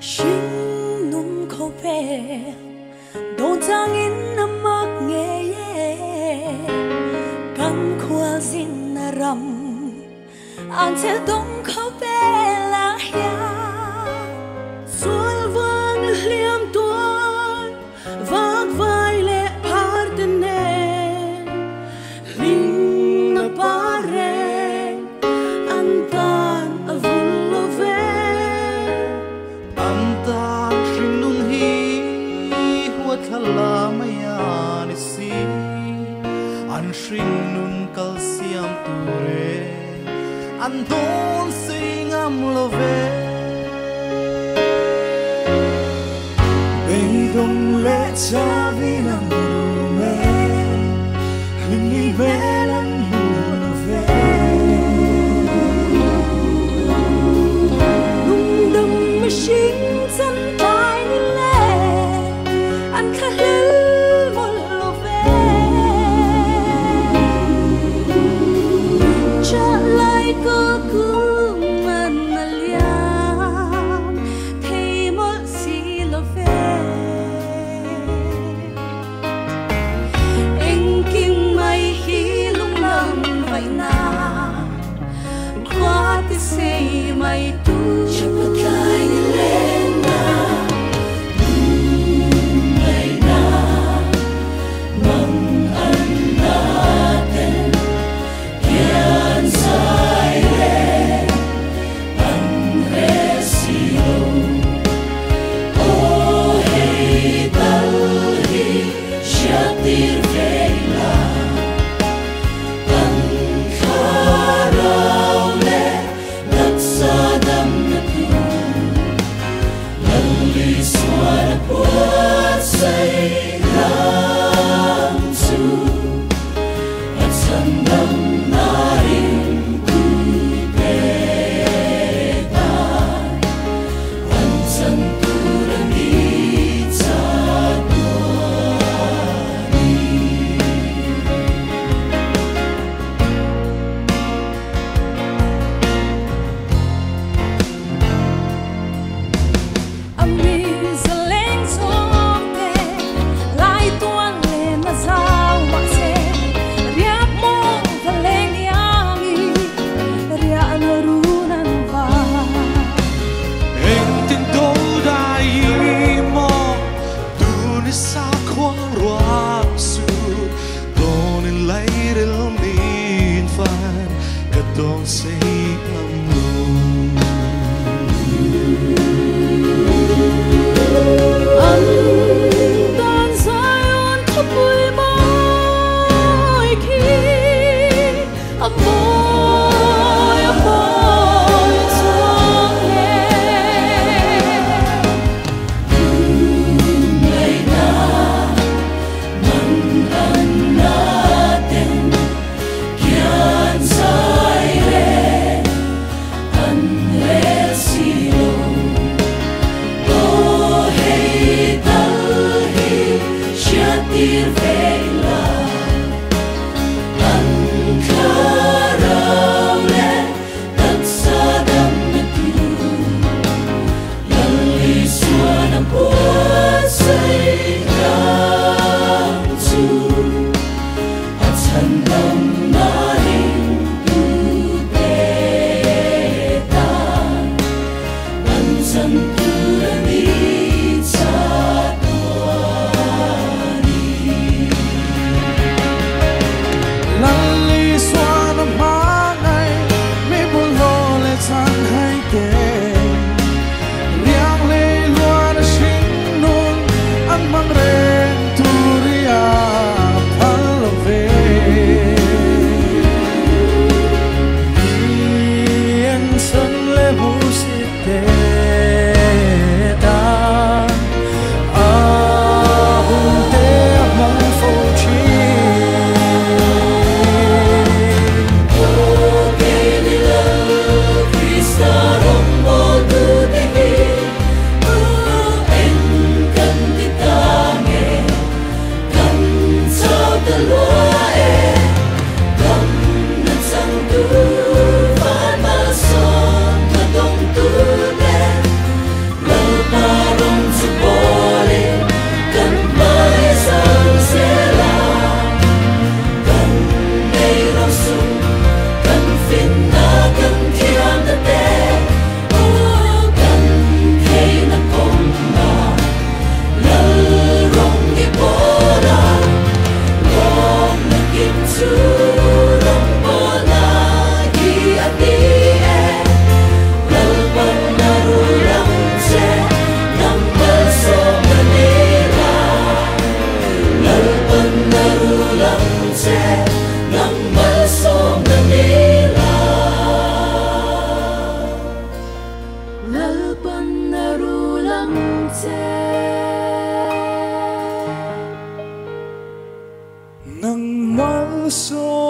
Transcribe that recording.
Sinh nung khâu bè đồ trang in nằm mắc nghe căng khoa zin na ram an sẽ đông khâu bè la ya xuân vang liam tuan vác vai lệ partene linh na pare antan avullo ve anta shinung hi huat hala maya ni si an shin nun kalsiam ture an don singam love Dong le cha vi nam me ni velan lo ve nung đầm mà sinh chân tai ni le an khát lel một lo về trả lại cơ cứ man na liam thấy một gì lo về ban na ru lam che nang mal so